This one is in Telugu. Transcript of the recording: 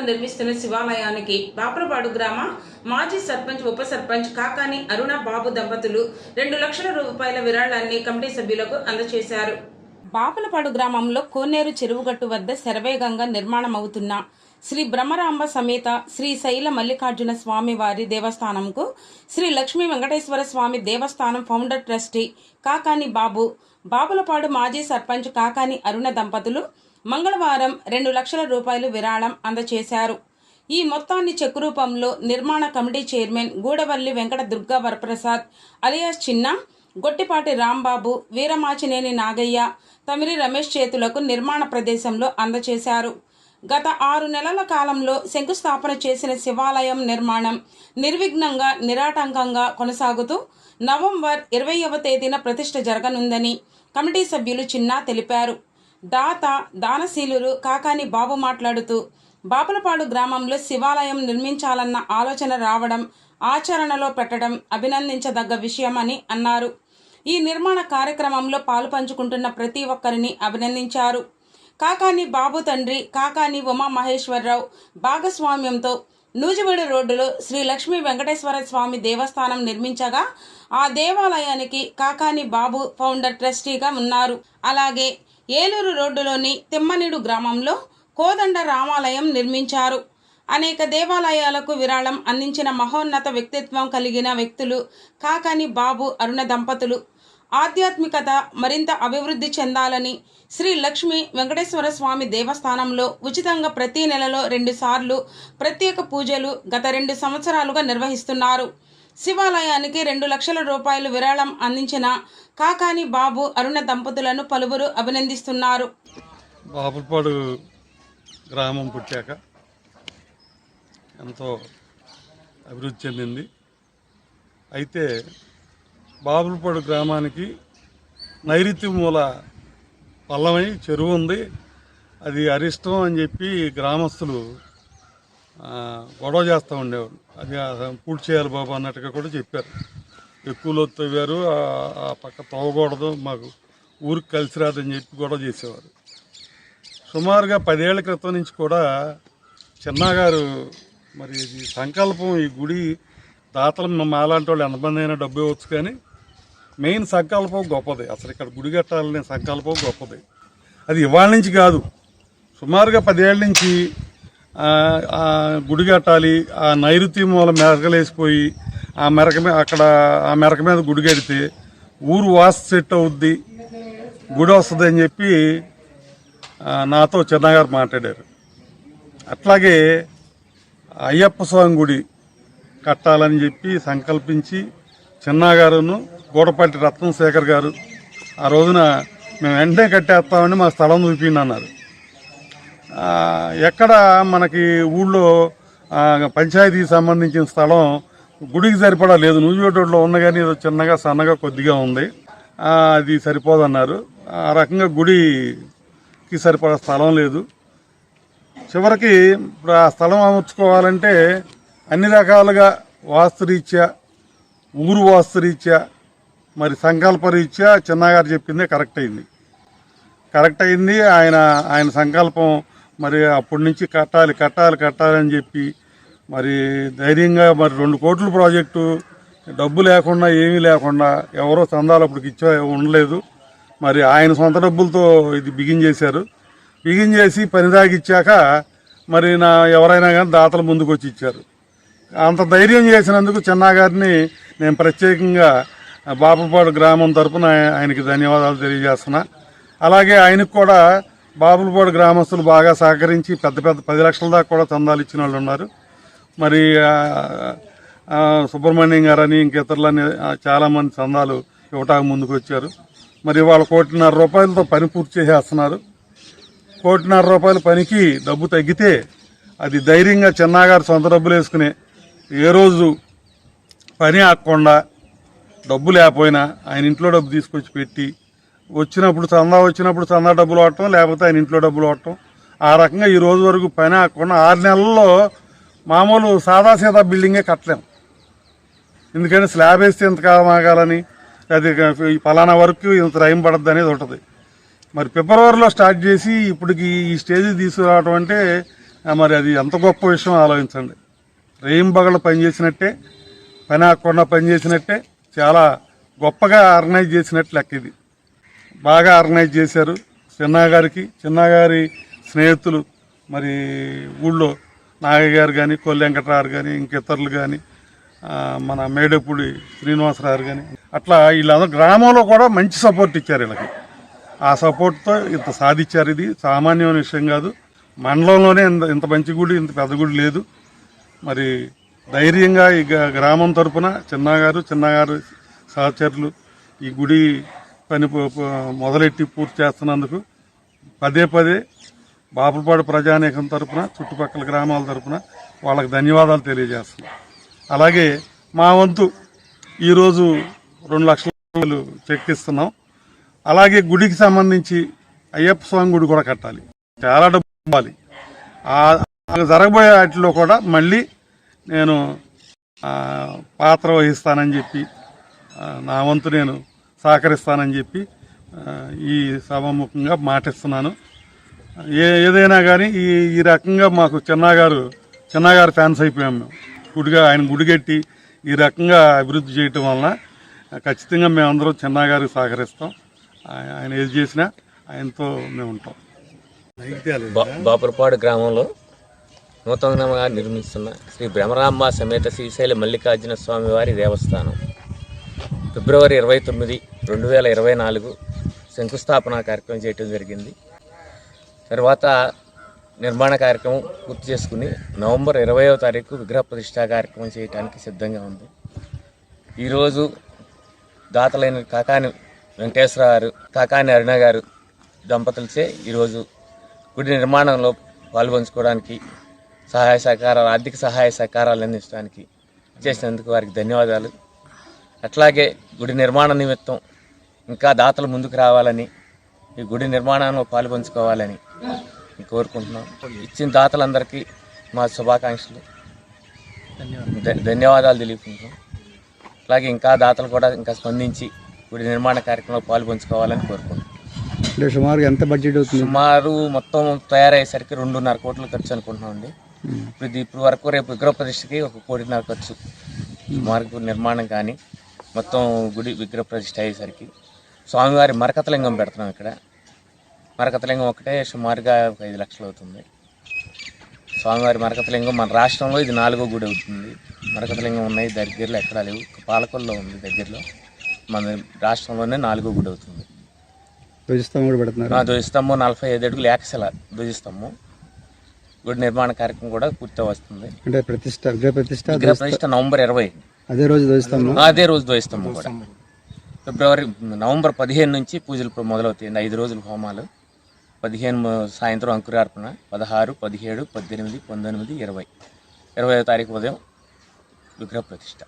నిర్మిస్తున్న శివాలయానికి బాపులపాడు గ్రామ మాజీ సర్పంచ్ ఉప సర్పంచ్ కాకాని అరుణ బాబు దంపతులు 2 లక్షల రూపాయల విరాళాన్ని కమిటీ సభ్యులకు అందజేశారు. బాపులపాడు గ్రామంలో కోనేరు చెరువుగట్టు వద్ద శరవేగంగా నిర్మాణమవుతున్న శ్రీ బ్రహ్మరాంబ సమేత శ్రీ శైల మల్లికార్జున స్వామి వారి దేవస్థానంకు శ్రీ లక్ష్మీ వెంకటేశ్వర స్వామి దేవస్థానం ఫౌండర్ ట్రస్టీ కాకాని బాబు, బాపులపాడు మాజీ సర్పంచ్ కాకాని అరుణ దంపతులు మంగళవారం 2 లక్షల రూపాయలు విరాళం అందజేశారు. ఈ మొత్తాన్ని చెక్ రూపంలో నిర్మాణ committee chairman Gudavalli Venkata Durga Varaprasad alias చిన్న, గొట్టిపాటి రాంబాబు, వీరమాచినేని నాగయ్య, తమిరి రమేష్ చేతులకు నిర్మాణ ప్రదేశంలో అందజేశారు. గత 6 నెలల కాలంలో శంకుస్థాపన చేసిన శివాలయం నిర్మాణం నిర్విఘ్నంగా నిరాటంకంగా కొనసాగుతూ నవంబర్ 20వ తేదీన ప్రతిష్ఠ జరగనుందని కమిటీ సభ్యులు చిన్న తెలిపారు. దానశీలురు కాకాని బాబు మాట్లాడుతూ బాపులపాడు గ్రామంలో శివాలయం నిర్మించాలన్న ఆలోచన రావడం, ఆచరణలో పెట్టడం అభినందించదగ్గ విషయమని అన్నారు. ఈ నిర్మాణ కార్యక్రమంలో పాలుపంచుకుంటున్న ప్రతి ఒక్కరిని అభినందించారు. కాకాని బాబు తండ్రి కాకాని ఉమా మహేశ్వరరావు భాగస్వామ్యంతో నూజివీడు రోడ్డులో శ్రీ లక్ష్మీ వెంకటేశ్వర స్వామి దేవస్థానం నిర్మించగా ఆ దేవాలయానికి కాకాని బాబు ఫౌండర్ ట్రస్టీగా ఉన్నారు. అలాగే ఏలూరు రోడ్డులోని తిమ్మనిడు గ్రామంలో కోదండ రామాలయం నిర్మించారు. అనేక దేవాలయాలకు విరాళం అందించిన మహోన్నత వ్యక్తిత్వం కలిగిన వ్యక్తులు కాకాని బాబు అరుణ దంపతులు. ఆధ్యాత్మికత మరింత అభివృద్ధి చెందాలని శ్రీ లక్ష్మీ వెంకటేశ్వర స్వామి దేవస్థానంలో ఉచితంగా ప్రతి నెలలో 2 సార్లు ప్రత్యేక పూజలు గత 2 సంవత్సరాలుగా నిర్వహిస్తున్నారు. శివాలయానికి 2 లక్షల రూపాయలు విరాళం అందించిన కాకాని బాబు అరుణ దంపతులను పలువురు అభినందిస్తున్నారు. బాపులపాడు గ్రామం పుట్టాక ఎంతో అభివృద్ధి చెందింది. అయితే బాపులపాడు గ్రామానికి నైరుతి మూల పల్లమై చెరువు ఉంది, అది అరిష్టం అని చెప్పి గ్రామస్తులు గొడవ చేస్తూ ఉండేవారు. అది పూర్తి చేయాలి బాబు అన్నట్టుగా కూడా చెప్పారు. ఎక్కువ లోతు తవ్వారు, ఆ పక్క తవ్వకూడదు, మాకు ఊరికి కలిసి రాదని చెప్పి గొడవ చేసేవారు. సుమారుగా 10 ఏళ్ల క్రితం నుంచి కూడా చిన్నగారు మరి ఇది సంకల్పం, ఈ గుడి దాతలు మాలాంటి వాళ్ళు ఎంతమంది అయినా డబ్బు ఇవ్వచ్చు, కానీ మెయిన్ సంకల్పం గొప్పది. అసలు ఇక్కడ గుడి కట్టాలనే సంకల్పం గొప్పది. అది ఇవాళ నుంచి కాదు, సుమారుగా 10 ఏళ్ళ నుంచి గుడి కట్టాలి. ఆ నైరుతి మూల మెరకలేసిపోయి ఆ మెరక మీద గుడి కడితే ఊరు వాస్తు సెట్ అవుద్ది, గుడి వస్తుంది అని చెప్పి నాతో చిన్నగారు మాట్లాడారు. అట్లాగే అయ్యప్ప స్వామి గుడి కట్టాలని చెప్పి సంకల్పించి చిన్నగారును గూడపాటి రత్నశేఖర్ గారు ఆ రోజున మేము వెంటనే కట్టేస్తామని మా స్థలం చూపిండి అన్నారు. ఎక్కడ మనకి ఊళ్ళో పంచాయతీకి సంబంధించిన స్థలం గుడికి సరిపడా లేదు. నూజివేటలో ఉన్న కానీ ఏదో చిన్నగా సన్నగా కొద్దిగా ఉంది, అది సరిపోదన్నారు. ఆ రకంగా గుడికి సరిపడా స్థలం లేదు. చివరికి ఇప్పుడు ఆ స్థలం అమర్చుకోవాలంటే అన్ని రకాలుగా వాస్తురీత్యా, ఊరు వాస్తురీత్యా, మరి సంకల్పరీత్యా చిన్నగారు చెప్పిందే కరెక్ట్ అయింది. ఆయన సంకల్పం మరి అప్పటి నుంచి కట్టాలని చెప్పి మరి ధైర్యంగా మరి 2 కోట్ల ప్రాజెక్టు డబ్బు లేకుండా ఏమీ లేకుండా ఎవరో చందాలు అప్పటికి ఉండలేదు. మరి ఆయన సొంత డబ్బులతో ఇది బిగించేసి పని దాగిచ్చాక మరి ఎవరైనా కానీ దాతలు ముందుకు వచ్చి ఇచ్చారు. అంత ధైర్యం చేసినందుకు చిన్నగారిని నేను ప్రత్యేకంగా బాపులపాడు గ్రామం తరఫున ఆయనకి ధన్యవాదాలు తెలియజేస్తున్నా. అలాగే ఆయనకు కూడా బాపులపాడు గ్రామస్తులు బాగా సహకరించి పెద్ద 10 లక్షల దాకా కూడా చందాలు ఇచ్చిన వాళ్ళు ఉన్నారు. మరి సుబ్రహ్మణ్యం గారని ఇంకితరులని చాలామంది చందాలు ఇవ్వటానికి ముందుకు వచ్చారు. మరి వాళ్ళు 1.5 కోట్ల రూపాయలతో పని పూర్తి చేసేస్తున్నారు. 1.5 కోట్ల రూపాయల పనికి డబ్బు తగ్గితే అది ధైర్యంగా చిన్నగారు సొంత డబ్బులు వేసుకుని ఏ రోజు పని ఆగకుండా డబ్బు లేకపోయినా ఆయన ఇంట్లో డబ్బు తీసుకొచ్చి పెట్టి వచ్చినప్పుడు చందా డబ్బులు వాడటం, లేకపోతే ఆయన ఇంట్లో డబ్బులు వాడటం, ఆ రకంగా ఈ రోజు వరకు పని ఆగకుండా 6 నెలల్లో మామూలు సాదాసీదా బిల్డింగే కట్టలేము. ఎందుకంటే స్లాబ్ వేస్తే ఇంతకాలం ఆగాలని, అది ఫలానా వరకు ఇంత టైం పడద్దు అనేది ఉంటుంది. మరి ఫిబ్రవరిలో స్టార్ట్ చేసి ఇప్పటికి ఈ స్టేజ్ తీసుకురావడం అంటే మరి అది ఎంత గొప్ప విషయం ఆలోచించండి. రేయింబగళ్ళు పనిచేసినట్టే, పని ఆకుండా పనిచేసినట్టే, చాలా గొప్పగా ఆర్గనైజ్ చేసినట్టు లెక్క ఇది. బాగా ఆర్గనైజ్ చేశారు. చిన్నగారి స్నేహితులు మరి ఊళ్ళో నాగయ్య గారు కానీ, కొల్లి వెంకటరావు కానీ, ఇంకితరులు కానీ, మన మేడపూడి శ్రీనివాసరావు కానీ, అట్లా వీళ్ళందరూ గ్రామంలో కూడా మంచి సపోర్ట్ ఇచ్చారు వీళ్ళకి. ఆ సపోర్ట్తో ఇంత సాధించారు. ఇది సామాన్యమైన విషయం కాదు. మండలంలోనే ఇంత మంచి గుడి, ఇంత పెద్ద గుడి లేదు. మరి ధైర్యంగా ఈ గ్రామం తరపున చిన్నగారు సహచరులు ఈ గుడి పని మొదలెట్టి పూర్తి చేస్తున్నందుకు పదే బాపులపాడు ప్రజానీకం తరపున, చుట్టుపక్కల గ్రామాల తరపున వాళ్ళకి ధన్యవాదాలు తెలియజేస్తున్నాం. అలాగే మా వంతు ఈరోజు 2 లక్షల రూపాయలు చెక్ ఇస్తున్నాం. అలాగే గుడికి సంబంధించి అయ్యప్ప స్వామి గుడి కూడా కట్టాలి, చాలా డబ్బు ఇవ్వాలి. జరగబోయే వాటిలో కూడా మళ్ళీ నేను పాత్ర వహిస్తానని చెప్పి, నా వంతు నేను సహకరిస్తానని చెప్పి ఈ సభాముఖంగా మాటిస్తున్నాను. ఏదైనా కానీ ఈ రకంగా మాకు చిన్నగారు ఫ్యాన్స్ అయిపోయాం మేము. ఆయన గుడిగట్టి ఈ రకంగా అభివృద్ధి చేయటం వలన ఖచ్చితంగా మేమందరం చిన్నగారికి సహకరిస్తాం. ఆయన ఏది చేసినా ఆయనతో మేము ఉంటాం. బాపులపాడు గ్రామంలో నూతనంగా నిర్మిస్తున్న శ్రీ భ్రమరాంబ సమేత శ్రీశైల మల్లికార్జున స్వామి వారి దేవస్థానం ఫిబ్రవరి 29, 2024 శంకుస్థాపన కార్యక్రమం చేయడం జరిగింది. తర్వాత నిర్మాణ కార్యక్రమం పూర్తి చేసుకుని నవంబర్ 20వ తారీఖు విగ్రహ ప్రతిష్ఠా కార్యక్రమం చేయడానికి సిద్ధంగా ఉంది. ఈరోజు దాతలైన కాకాని వెంకటేశ్వర గారు, కాకాని అరుణ గారు దంపతులచే ఈరోజు గుడి నిర్మాణంలో పాల్పంచుకోవడానికి ఆర్థిక సహాయ సహకారాలు అందించడానికి చేసినందుకు వారికి ధన్యవాదాలు. అట్లాగే గుడి నిర్మాణ నిమిత్తం ఇంకా దాతలు ముందుకు రావాలని, ఈ గుడి నిర్మాణంలో పాల్పంచుకోవాలని కోరుకుంటున్నాం. ఇచ్చిన దాతలందరికీ మా శుభాకాంక్షలు, ధన్యవాదాలు తెలుపుకుంటున్నాం. అలాగే ఇంకా దాతలు కూడా ఇంకా స్పందించి గుడి నిర్మాణ కార్యక్రమంలో పాల్పంచుకోవాలని కోరుకుంటున్నాం. సుమారు ఎంత బడ్జెట్ అవుతుంది? సుమారు మొత్తం తయారయ్యేసరికి 2.5 కోట్లు ఖర్చు అనుకుంటున్నామండి. ఇప్పుడు వరకు రేపు విగ్రహ ప్రతిష్టకి 1.5 కోటి ఖర్చు సుమారు నిర్మాణం కానీ మొత్తం గుడి విగ్రహ ప్రతిష్ఠ అయ్యేసరికి. స్వామివారి మరకతలింగం పెడుతున్నాం ఇక్కడ. మరకతలింగం ఒకటే సుమారుగా 5 లక్షలు అవుతుంది. స్వామివారి మరకతలింగం మన రాష్ట్రంలో ఇది 4వ గుడి అవుతుంది. మరకతలింగం ఉన్నాయి దగ్గరలో ఎక్కడా లేవు. పాలకొల్లో ఉంది దగ్గరలో. మన రాష్ట్రంలోనే 4వ గుడి అవుతుంది. ధ్వజస్తంభం కూడా పెడుతున్నారు. ధ్వజస్తంభం 45 అడుగులు ఏకశిల ధ్వజస్తంభం. గుడి నిర్మాణ కార్యక్రమం కూడా పూర్తి వస్తుంది. అంటే విగ్రహ ప్రతిష్ట నవంబర్ 20 అదే రోజు ధ్వజస్తంభం కూడా. నవంబర్ 15 నుంచి పూజలు మొదలవుతాయండి. 5 రోజులు హోమాలు. 15 సాయంత్రం అంకురార్పణ, 16, 17, 18, 19, 20. 20వ తారీఖు ఉదయం విగ్రహ ప్రతిష్ట.